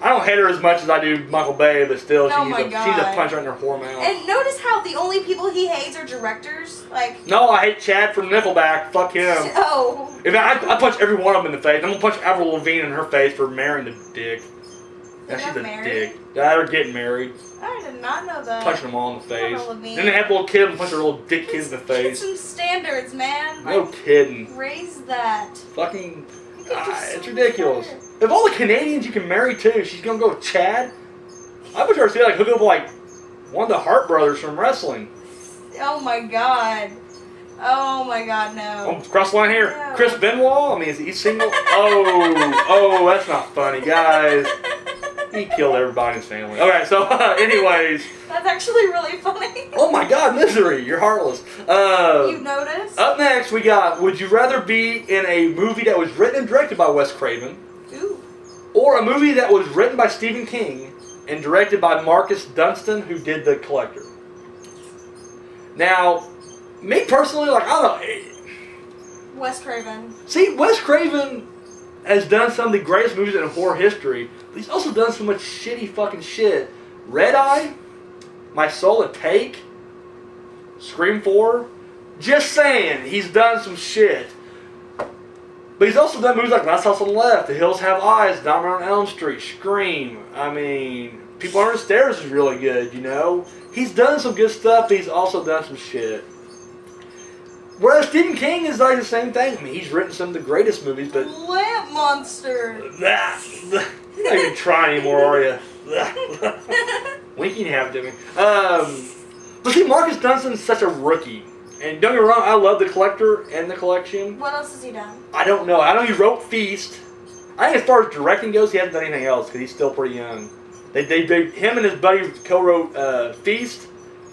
I don't hate her as much as I do Michael Bay, but still, she's a punch right in her whore mouth. And notice how the only people he hates are directors. Like. No, I hate Chad from Nickelback. Fuck him. Oh. If I punch every one of them in the face. I'm gonna punch Avril Lavigne in her face for marrying the dick. They're she's a married? dick. Yeah, they're getting married. I did not know that. Punching them all in the face. Avril Lavigne. Then they have a little kid and punch their little dick kids in the face. Get some standards, man. No like, kidding. Raise that. Fucking. It's ridiculous. If all the Canadians you can marry too, she's gonna go with Chad. I wish I would see like hook up with like one of the Hart brothers from wrestling. Oh my god. Oh my god, no. Oh, cross the line here. No. Chris Benoit. I mean, is he single? Oh, that's not funny, guys. He killed everybody in his family. Okay, so anyways. That's actually really funny. Oh my God, Misery, you're heartless. You've noticed? Up next, we got: would you rather be in a movie that was written and directed by Wes Craven, or a movie that was written by Stephen King and directed by Marcus Dunstan, who did The Collector? Now, me personally, like, I don't know. Wes Craven. See, Wes Craven has done some of the greatest movies in horror history, but he's also done so much shitty fucking shit. Red Eye, My Soul at Take, Scream 4. Just saying, he's done some shit. But he's also done movies like Last House on the Left, The Hills Have Eyes, Nightmare on Elm Street, Scream. I mean, People Under the Stairs is really good, you know? He's done some good stuff, but he's also done some shit. Whereas Stephen King is like the same thing. I mean, he's written some of the greatest movies, but... Lamp Monster! You're not even trying anymore, are you? Winking have to me. But see, Marcus Dunstan's such a rookie. And don't get me wrong, I love The Collector and The Collection. What else has he done? I don't know. I know he wrote Feast. I think as far as directing goes, he hasn't done anything else because he's still pretty young. Him and his buddy co-wrote Feast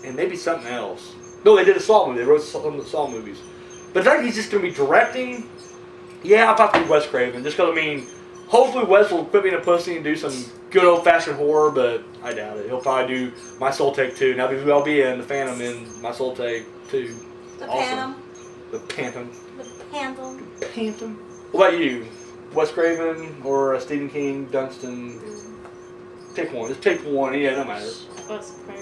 and maybe something else. No, they did a Saw movie. They wrote some of the Saw movies. But I think he's just going to be directing. Yeah, I'll probably be Wes Craven. Just because, I mean, hopefully Wes will quit being a pussy and do some good old-fashioned horror, but I doubt it. He'll probably do My Soul Take 2. Now, who I'll be in The Phantom in My Soul Take 2. The awesome. Phantom. The Phantom. The Phantom. The Phantom. What about you? Wes Craven or Stephen King, Dunstan? Pick one. Just pick one. Yeah, no matter.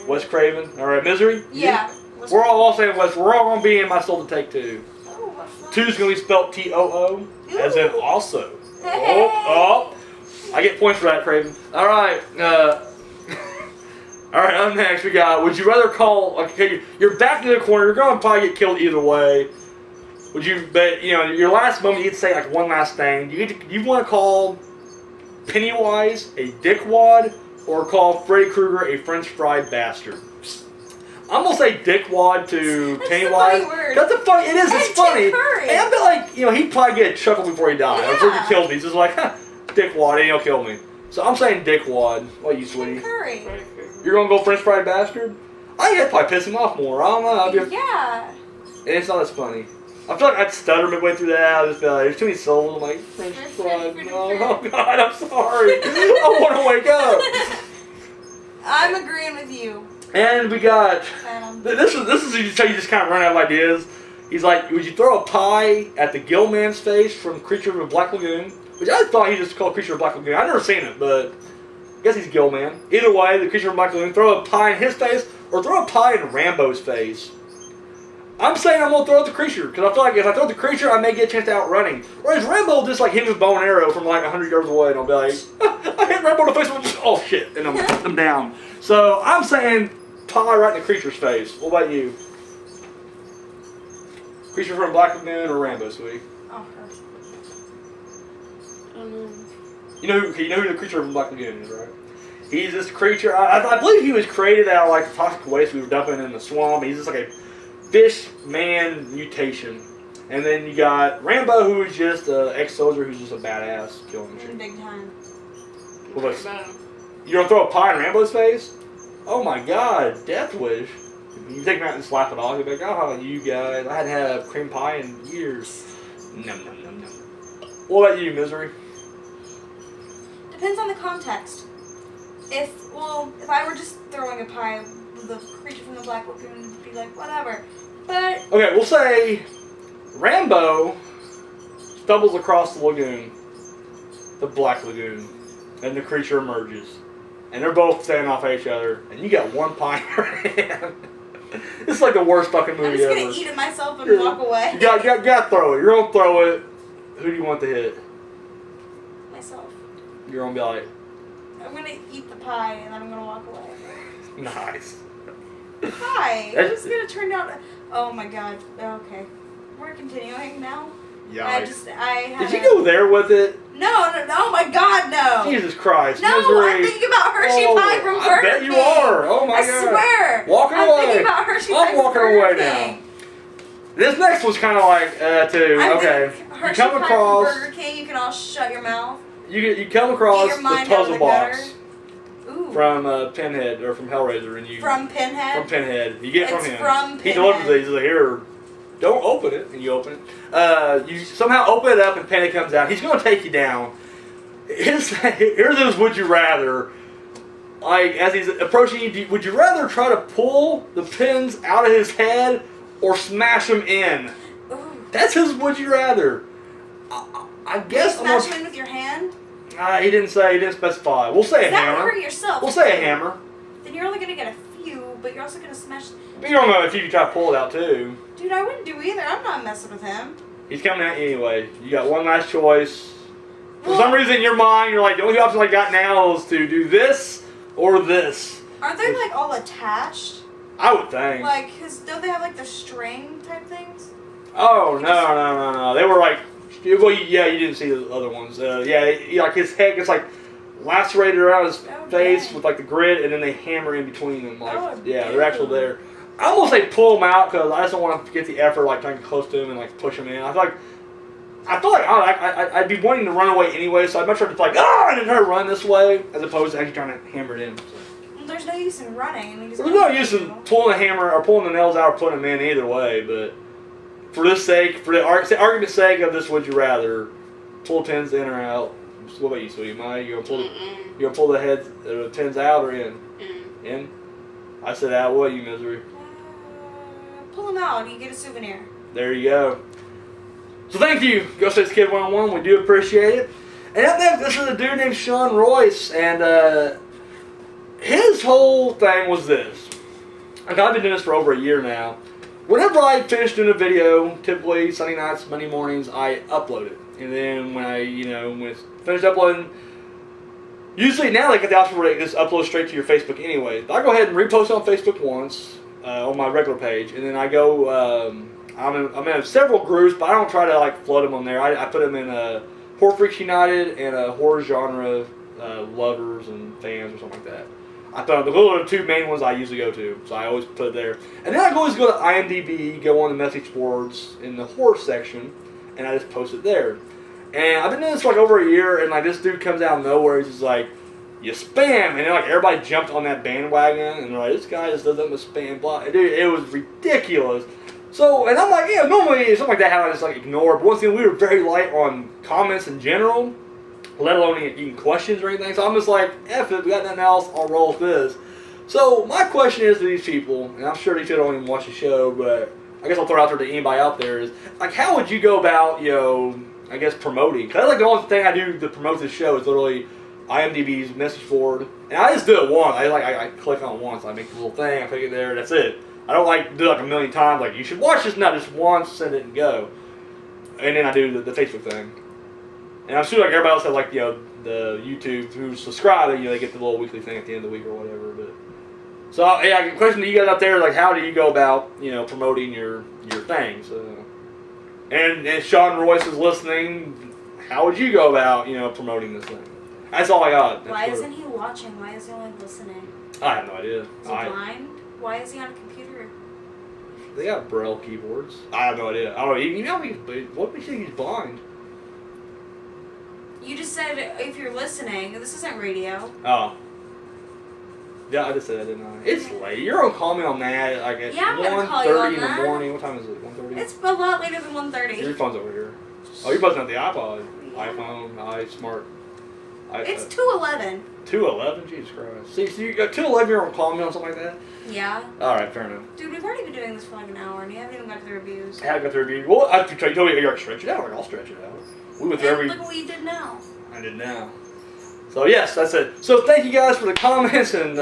Wes Craven. All right, Misery? Yeah. We're all saying Wes. We're all going to be in My Soul to Take 2. Oh, what's that? 2 is going to be spelled T-O-O, as in also. Hey. Oh. I get points for that, Craven. All right. All right, up next we got, would you rather call, okay, you're back in the corner, you're going to probably get killed either way. Would you, but, you know, your last moment, you'd say, like, one last thing. You want to call Pennywise a dickwad or call Freddy Krueger a French fried bastard? I'm going to say dickwad to Pennywise. That's a funny word. That's a funny, it is, it's funny. Curry. And I'd be like, you know, he'd probably get a chuckle before he died. Yeah. Before he killed me. He's just like, dickwad, and he'll kill me. So I'm saying dickwad. What are you, sweetie? Curry. You're going to go French fried bastard? I think that'd probably piss him off more. I don't know. Yeah. And it's not as funny. I feel like I'd stutter midway through that. I'd just be like, there's too many syllables. I'm like, French fried. Oh, God, I'm sorry. I want to wake up. I'm agreeing with you. And we got, Phantom. this is you just kind of run out of ideas. He's like, would you throw a pie at the Gill Man's face from Creature of the Black Lagoon? Which I thought he just called Creature of the Black Lagoon. I've never seen it, but I guess he's Gill Man. Either way, the Creature of the Black Lagoon, throw a pie in his face or throw a pie in Rambo's face. I'm saying I'm going to throw at the Creature, because I feel like if I throw at the Creature, I may get a chance to outrun him. Whereas Rambo just like hit his bow and arrow from like 100 yards away, and I'll be like, I hit Rambo in the face, oh shit, and I'm down. So I'm saying pie right in the creature's face. What about you? Creature from Black Lagoon or Rambo, sweetie? Oh, her. You know who the creature from Black Lagoon is, right? He's this creature. I believe he was created out of like the toxic waste we were dumping in the swamp. He's just like a fish man mutation. And then you got Rambo, who is just an ex-soldier who's just a badass killing machine. Big time. Well, you don't throw a pie in Rambo's face? Oh my God, death wish. You take him out and slap it off. You'll be like, oh, you guys, I hadn't had a cream pie in years. Nom, nom, nom, nom. What about you, Misery? Depends on the context. If I were just throwing a pie, the creature from the Black Lagoon would be like, whatever. But Okay, we'll say Rambo stumbles across the lagoon, the Black Lagoon, and the creature emerges. And they're both standing off at each other, and you got one pie in your hand. It's like the worst fucking I'm movie just ever. gonna eat it myself and walk away. You gotta throw it. You're gonna throw it. Who do you want to hit? Myself. You're gonna be like, I'm gonna eat the pie and then I'm gonna walk away. nice. Pie. Who's gonna turn down? Oh my God. Okay. We're continuing now. Yeah. Did you go there with it? No. Oh my God, no. Jesus Christ. No, Misery. I'm thinking about Hershey pie from Burger King. I bet you are. Oh my God. I swear. Walking I'm away. thinking about Hershey pie I'm from walking Burger away King. now. This next one's kind of like, too. Okay. Hershey You come pie across. from Burger King, you can all shut your mouth. You come across Get your the mind out of puzzle the box gutter. Ooh. from Pinhead or from Hellraiser, and you From Pinhead? From Pinhead. You get it from It's him. from He delivers Pinhead. it. He's like, here, don't open it, and you open it. You somehow open it up, and Pinhead comes out. He's going to take you down. Here's his would you rather. Like, as he's approaching you, would you rather try to pull the pins out of his head or smash them in? Ooh. That's his would you rather. I guess You smash him in with your hand? he didn't specify. We'll say a That hammer. would hurt yourself. We'll say a hammer. Then you're only going to get a few, but you're also going to smash... But you don't know if you can try to pull it out too. Dude, I wouldn't do either. I'm not messing with him. He's coming at you anyway. You got one last choice. For some reason in your mind, you're like, the only option I got now is to do this or this. Aren't they like all attached? I would think. Like, don't they have like the string type things? Oh, no. They were like, well, yeah, you didn't see the other ones. Like his head gets like lacerated around his face with like the grid, and then they hammer in between them. Like, they're actually there. I almost say pull them out because I just don't want to get the effort like trying to get close to him and like push him in. I feel like I'd be wanting to run away anyway, so I'd much rather like and then try to run this way as opposed to actually trying to hammer it in. Well, there's no use in running. There's no use in pulling the hammer or pulling the nails out or putting them in either way, but for this sake, for the argument's sake of this, would you rather pull pins in or out? What about you, sweetie? You gonna pull the heads, the pins out or in? In? I said out. What, you Misery? Pull them out and you get a souvenir. There you go. So thank you, Ghostface Kid 101. We do appreciate it. And up next, this is a dude named Sean Royce, and his whole thing was this. Like, I've been doing this for over a year now. Whenever I finish doing a video, typically Sunday nights, Monday mornings, I upload it. And then when when it's finished uploading, usually now they get the option where they just upload straight to your Facebook anyway. I go ahead and repost it on Facebook once, on my regular page, and then I go, I'm in several groups, but I don't try to like flood them on there. I put them in Horror Freaks United and horror genre lovers and fans or something like that. I thought those are the two main ones I usually go to, so I always put it there. And then I always go to IMDb, go on the message boards in the horror section, and I just post it there. And I've been doing this for like over a year, and like this dude comes out of nowhere, he's just like, you spam, and then like everybody jumped on that bandwagon, and they're like, this guy just does nothing but spam, blah. Dude, it was ridiculous. So, and I'm like, yeah, normally something like that I just like ignore, but once again, we were very light on comments in general, let alone even questions or anything, so I'm just like, F it, we got nothing else, I'll roll with this. So, my question is to these people, and I'm sure these people don't even watch the show, but I guess I'll throw it out there to anybody out there, is, like, how would you go about, I guess promoting? Because like the only thing I do to promote this show is literally IMDb's message board, and I just do it once. I click on it once. I make the little thing. I click it there. That's it. I don't like do it like a million times. Like you should watch this now just once, send it and go. And then I do the Facebook thing. And I'm sure like everybody else has like the YouTube who's subscribed. They get the little weekly thing at the end of the week or whatever. But So yeah, question to you guys out there, like, how do you go about, promoting your things? And Sean Royce is listening. How would you go about, promoting this thing? That's all I got. Why isn't he watching? Why is he only listening? I have no idea. Is he blind? Why is he on a computer? They got Braille keyboards. I have no idea. I don't know. What makes you think he's blind? You just said if you're listening. This isn't radio. Oh. Yeah, I just said that, didn't I? It's late. You're gonna call me on that like at 1:30 in the morning. What time is it? 1:30? It's a lot later than 1:30. Your phone's over here. Oh, you're buzzing out the iPod. Yeah. iPhone, iSmart. It's 2:11. 2:11? Jesus Christ. See, so you got 2:11, you're gonna call me on something like that? Yeah. Alright, fair enough. Dude, we've already been doing this for like an hour and you haven't even got to the reviews. I haven't got to the reviews. Well, you told me you gotta stretch it out. I'll stretch it out. We went through every... Look what you did now. I did now. So yes, that's it. So thank you guys for the comments and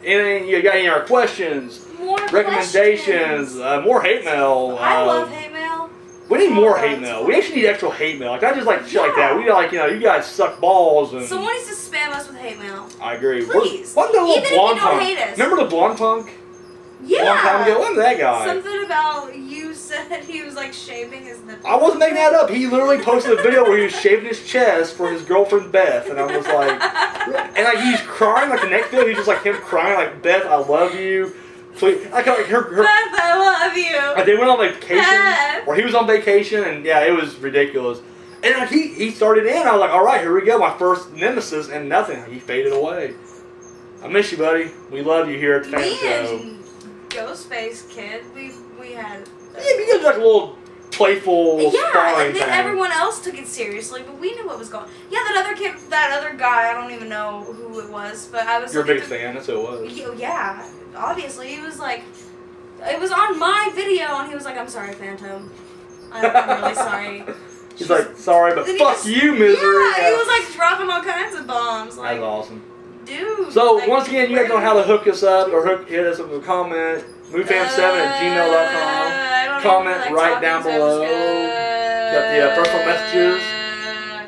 anything you got any other questions, more recommendations, more hate mail. I love hate mail. We need more hate mail. We actually need actual hate mail. Like not just like shit like that. We like you guys suck balls and. Someone needs to spam us with hate mail. I agree. Please. What the little Even if you blonde don't punk? hate us. Remember the blonde punk? Yeah. Long time ago. Wasn't that guy? Something about you said he was like shaving his nipples. I wasn't making that up. He literally posted a video where he was shaving his chest for his girlfriend Beth, and I was like, and like he's crying like the next video. He's just like him crying like Beth, I love you. Please, like her. Beth, I love you. Like, they went on vacation, Beth. or he was on vacation, and yeah, it was ridiculous. And like he started in. I was like, all right, here we go, my first nemesis, and nothing. He faded away. I miss you, buddy. We love you here at the Fan Show. Ghostface Kid, we had. Yeah, you guys like a little playful sparring and then thing. Everyone else took it seriously, but we knew what was going. Yeah, that other kid, that other guy, I don't even know who it was, but I was. You're a big fan. That's who it was. Yeah, obviously he was like, it was on my video, and he was like, "I'm sorry, Phantom. I'm really sorry." He's like, sorry, but fuck you, misery. Yeah, he was like dropping all kinds of bombs. Like, that's awesome. Dude. So, like, once again, you guys know how to hook us up or hit us up with a comment. MoveFam7@gmail.com. Comment right down below. Got the personal messages.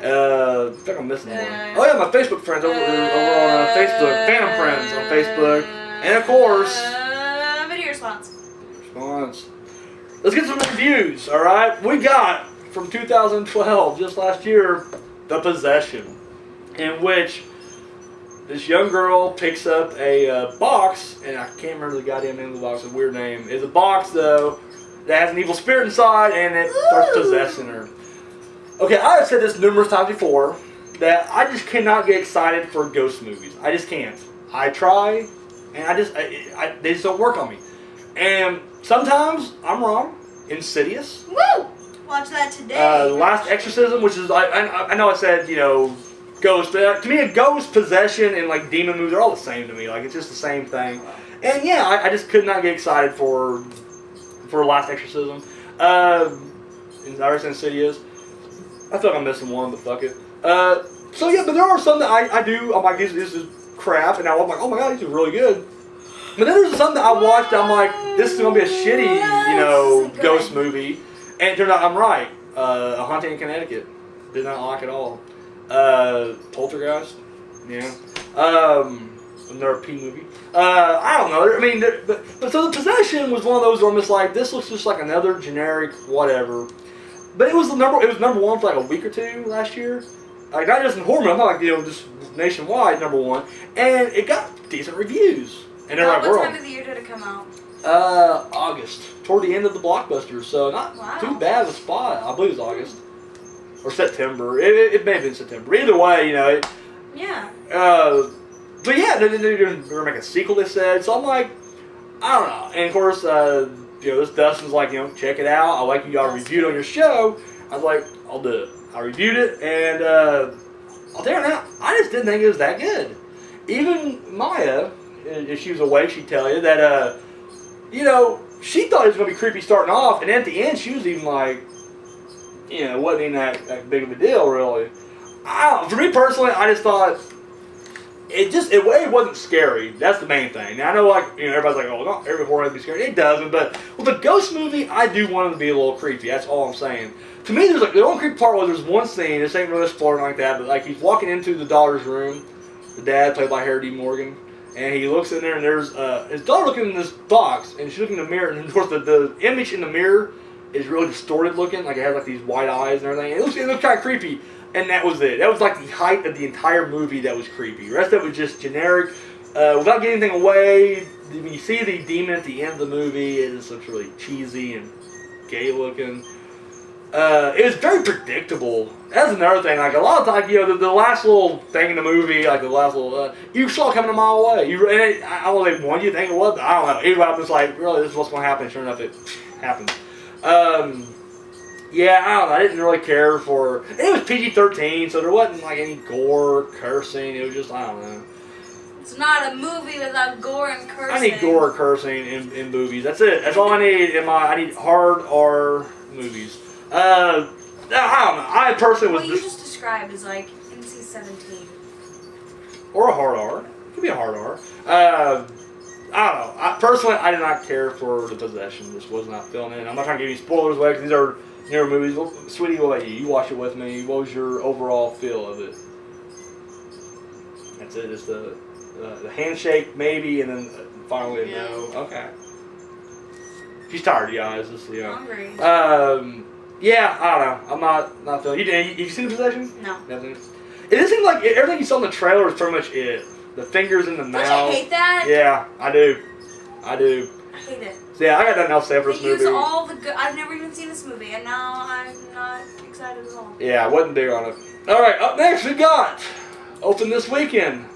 I think I'm missing one. Oh, yeah, my Facebook friends over on Facebook. Phantom Friends on Facebook. And, of course... video response. Let's get some reviews, alright? We got, from 2012, just last year, The Possession. In which... this young girl picks up a box, and I can't remember the goddamn name of the box, it's a weird name. It's a box, though, that has an evil spirit inside, and it starts possessing her. Okay, I have said this numerous times before, that I just cannot get excited for ghost movies. I just can't. I try, and they just don't work on me. And sometimes, I'm wrong. Insidious. Woo! Watch that today. The Last Exorcism, which is, I know I said, ghost, but to me, a ghost, possession, and like demon movies are all the same to me. Like it's just the same thing. And yeah, I just could not get excited for Last Exorcism. Insidious. I feel like I'm missing one, but fuck it. So yeah, but there are some that I do. I'm like, this is crap, and now I'm like, oh my god, these are really good. But then there's some that I watched. I'm like, this is gonna be a shitty, ghost movie, and it turned out I'm right. A Haunting in Connecticut. Did not like it all. Poltergeist, yeah. Another P movie. I don't know. I mean, but so The Possession was one of those where I'm just like, this looks just like another generic whatever. But it was number one for like a week or two last year. Like not just in horror, I'm not like just nationwide number one, and it got decent reviews. And they're like, what time of the year did it come out? August, toward the end of the blockbusters, so not too bad of a spot. I believe it was August. Or September. It may have been September. Either way, Yeah. But yeah, they're going to make a sequel, they said. So I'm like, I don't know. And of course, this Dustin's like, check it out. I like you got reviewed on your show. I was like, I'll do it. I reviewed it, and I'll tell you now, I just didn't think it was that good. Even Maya, if she was awake, she'd tell you that, she thought it was going to be creepy starting off, and at the end, she was even like, it wasn't even that big of a deal, really. For me personally, I just thought it wasn't scary. That's the main thing. Now I know, everybody's like, oh, not every horror has to be scary. It doesn't, but with a ghost movie, I do want it to be a little creepy. That's all I'm saying. To me, there's the only creepy part was there's one scene. This ain't really exploring like that, but he's walking into the daughter's room, the dad played by Harry D. Morgan, and he looks in there, and there's his daughter looking in this box, and she's looking in the mirror, and of course the image in the mirror is really distorted looking, like it has like these white eyes and everything. It looks kind of creepy, and that was it. That was like the height of the entire movie that was creepy. The rest of it was just generic, without giving anything away. When you see the demon at the end of the movie, it just looks really cheesy and gay looking. It was very predictable. That's another thing. Like a lot of times, you know, the last little thing in the movie, like the last little, you saw it coming a mile away. I don't know what you think it was. I don't know. Either way, I was like, really, this is what's going to happen. Sure enough, it happened. Yeah, I don't know. I didn't really care for. It was PG-13, so there wasn't like any gore, cursing. It was just, I don't know. It's not a movie without gore and cursing. I need gore, cursing in movies. That's it. That's all I need. I need hard R movies. I don't know. I personally was. What you just described is like NC-17. Or a hard R. It could be a hard R. I don't know. Personally, I did not care for The Possession. Just was not feeling it. I'm not trying to give you spoilers away because these are newer movies. Well, Sweetie, what about you? You watched it with me. What was your overall feel of it? That's it. Just the handshake, maybe, and then finally a no. Okay. She's tired, you guys. Just, you know. Hungry. Yeah, I don't know. I'm not feeling. You seen The Possession? No. Nothing. It just seems like everything you saw in the trailer is pretty much it. The fingers in the mouth. Don't you hate that? Yeah, I do. I hate it. So yeah, I got nothing else to say for They this use movie. all the good. I've never even seen this movie, and now I'm not excited at all. Yeah, I wasn't big on it. All right, up next we got open this weekend,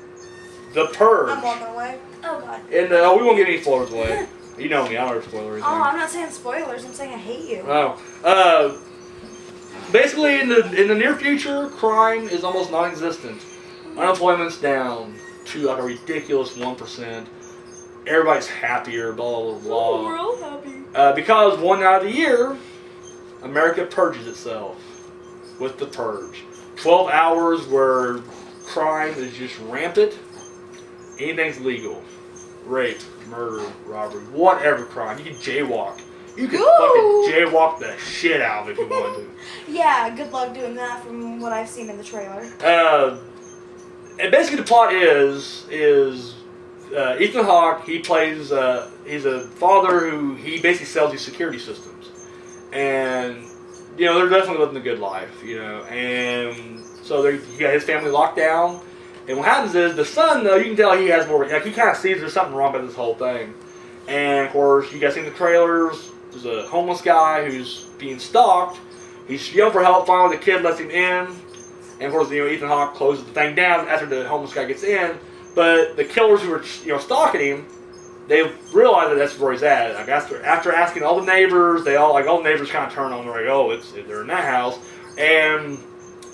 The Purge. I'm walking away. Oh god. And we won't give any spoilers away. You know me, I don't spoil anything. Oh, I'm not saying spoilers. I'm saying I hate you. Oh. Basically, in the near future, crime is almost non-existent. Unemployment's down to like a ridiculous 1%. Everybody's happier, blah, blah, blah. Oh, we're all happy. Because one night of the year, America purges itself with the Purge. 12 hours where crime is just rampant. Anything's legal. Rape, murder, robbery, whatever crime. You can jaywalk. You can fucking jaywalk the shit out of it if you want to. Yeah, good luck doing that from what I've seen in the trailer. And basically the plot is Ethan Hawke, he plays, he's a father who, he basically sells these security systems. And, you know, they're definitely living a good life, you know. And so he got his family locked down. And what happens is, the son, though, you can tell he has more, like, he kind of sees there's something wrong with this whole thing. And, of course, you guys seen the trailers, there's a homeless guy who's being stalked. He's yelling for help, finally the kid lets him in. And, of course, you know, Ethan Hawke closes the thing down after the homeless guy gets in. But the killers who were, you know, stalking him, they realize that that's where he's at. Like, after asking all the neighbors, all the neighbors kind of turn on, they're like, oh, they're in that house. And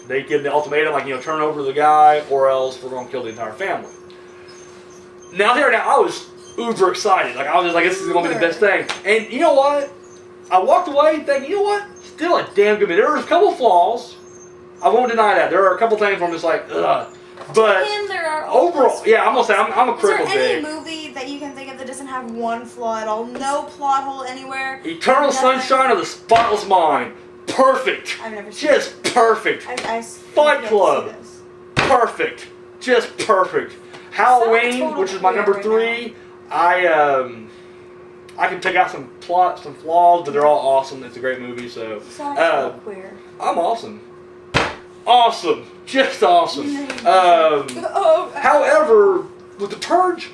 they give the ultimatum, like, you know, turn over the guy or else we're going to kill the entire family. Now, I was uber excited. Like, I was just like, this is going to be the best thing. And you know what? I walked away thinking, you know what? Still a damn good movie. There were a couple flaws. I won't deny that. There are a couple things where I'm just like, ugh. But overall, yeah, I'm going to say, I'm a critical Is there dick. any movie that you can think of that doesn't have one flaw at all? No plot hole anywhere? Eternal Sunshine of the Spotless Mind. Perfect. I've never seen Just perfect. Fight Club. Perfect. Just perfect. Halloween, which is my number 3. I can pick out some flaws, but they're all awesome. It's a great movie, so. Queer. I'm awesome. Awesome. Just awesome. However, with The Purge,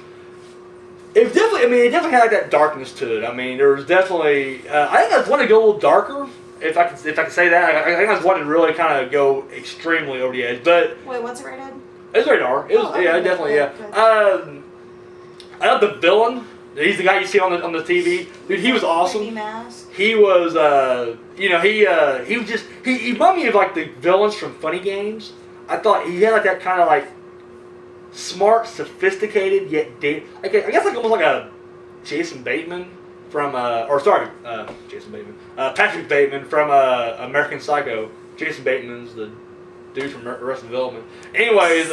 it definitely had like that darkness to it. I mean, there was definitely, I think I just wanted to go a little darker, if I can say that. I think I just wanted to really kind of go extremely over the edge, but. Wait, what's it rated? It's rated R. Yeah, definitely, yeah. I love the villain. He's the guy you see on the TV. Dude, he was awesome. Mask. He was, you know, he was just, he reminded me of like the villains from Funny Games. I thought he had like that kind of like smart, sophisticated, yet I guess like almost like a Jason Bateman from, Jason Bateman. Patrick Bateman from American Psycho. Jason Bateman's the dude from Arrested Development. Anyways,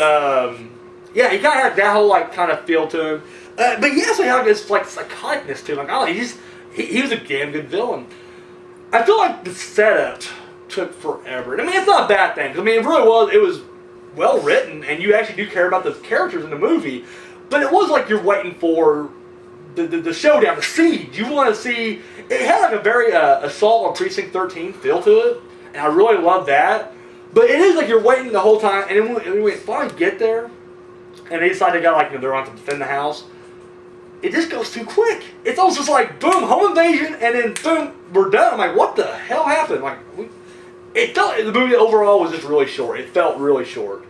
yeah, he kind of had that whole like kind of feel to him. But he also had this like psychoticness to him. Like, I don't know, he was a damn good villain. I feel like the setup took forever. I mean, it's not a bad thing. I mean, it really was. It was well written, and you actually do care about the characters in the movie. But it was like you're waiting for the showdown, the siege. You want to see. It had like a very Assault on Precinct 13 feel to it, and I really love that. But it is like you're waiting the whole time, and then when we finally get there, and they decide they got like they're going to defend the house. It just goes too quick. It's almost just like boom, home invasion, and then boom, we're done. I'm like, what the hell happened? Like, it felt the movie overall was just really short. It felt really short.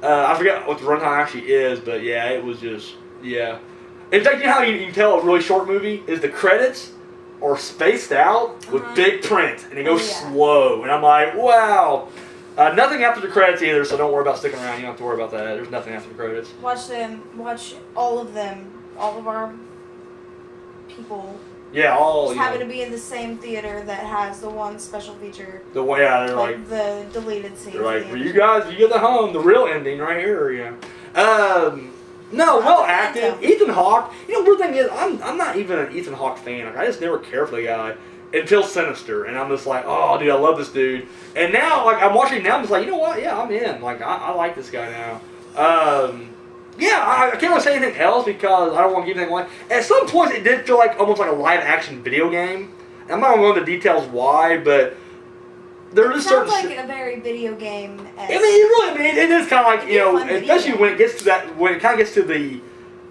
I forget what the runtime actually is, but yeah, it was just In fact, you know how you can tell a really short movie is the credits are spaced out with big print, and it goes slow. And I'm like, wow. Nothing after the credits either, so don't worry about sticking around. You don't have to worry about that. There's nothing after the credits. Watch all of them. All of our people. Yeah, all. Just happen to be in the same theater that has the one special feature. The way, yeah, they're like the deleted scene. They're like, for you guys, you get the home, the real ending right here. Yeah. No, well acted. Ethan Hawke. You know, weird thing is, I'm not even an Ethan Hawke fan. Like, I just never cared for the guy until Sinister, and I'm just like, oh, dude, I love this dude. And now, like, I'm watching it now, I'm just like, you know what? Yeah, I'm in. Like, I like this guy now. Yeah, I can't really say anything else because I don't want to give anything away. At some points, it did feel like almost like a live-action video game. And I'm not going to go into details why, but there is certain. It sounds like a very video game. I mean, it is kind of like, you know, especially when it gets to that, when it kind of gets to the,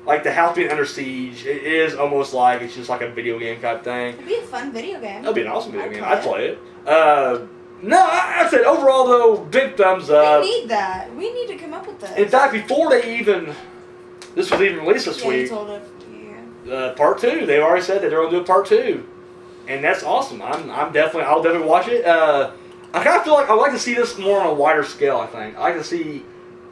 like the house being under siege, it is almost like it's just like a video game type thing. It'd be a fun video game. That'd be an awesome video game. I'd play it. No, I said overall though, big thumbs up. We need that. We need to come up with this. In fact, before they even, this was even released this week. You told it. Yeah. Part 2. They've already said that they're gonna do a part 2, and that's awesome. I'll definitely watch it. I kind of feel like I'd like to see this more on a wider scale. I think I like to see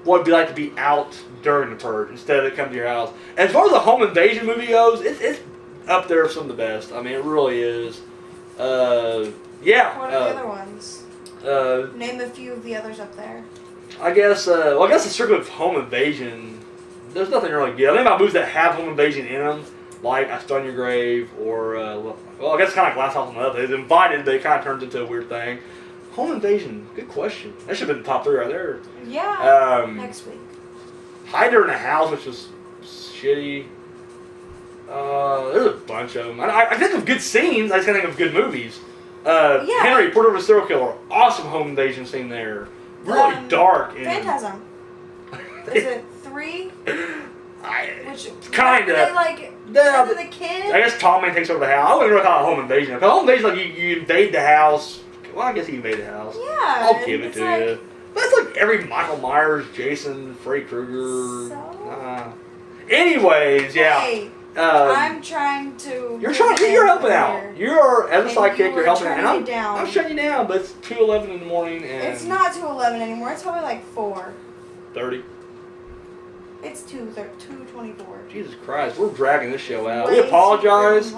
what it'd be like to be out during the Purge instead of it come to your house. As far as the home invasion movie goes, it's up there with some of the best. I mean, it really is. Yeah. What are the other ones? Name a few of the others up there. I guess the circle of home invasion, there's nothing really good. I think about movies that have home invasion in them, like I Stun Your Grave, or, well, I guess kind of like Glass House on the Left. It's invited, but it kind of turns into a weird thing. Home invasion, good question. That should have been the top 3 right there. Yeah, next week. Hider in a House, which was shitty. There's a bunch of them. I think of good scenes, I just can't think of good movies. Henry, Portrait of a Serial Killer. Awesome home invasion scene there. Really dark. And Phantasm. Is it 3? Kind of. They like the kid? I guess Tommy takes over the house. I wouldn't really call it a home invasion. Because home invasion, like you invade the house. Well, I guess he invaded the house. Yeah. I'll give it to you. But it's like every Michael Myers, Jason, Freddy Krueger. Anyways, yeah. Hey. I'm trying to. You're helping out. You're as a sidekick. You're helping out, and I'm shutting you down. But it's 2:11 in the morning, and it's not 2:11 anymore. It's probably like 4:30. 30. It's 2:24. Jesus Christ, we're dragging this show out. We apologize.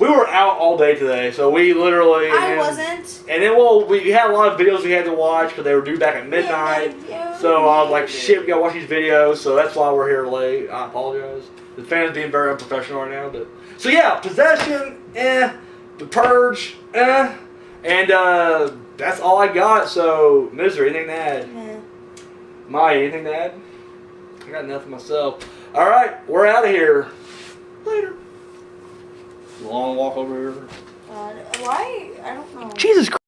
We were out all day today, so we literally. I wasn't. And then we had a lot of videos we had to watch because they were due back at midnight. So I was like, shit, we gotta watch these videos. So that's why we're here late. I apologize. The fans being very unprofessional right now, but so yeah, Possession, The Purge, and that's all I got. So, Misery, anything to add? Maya, anything to add? I got nothing myself. All right, we're out of here. Later. Long walk over here. Why? I don't know. Jesus Christ.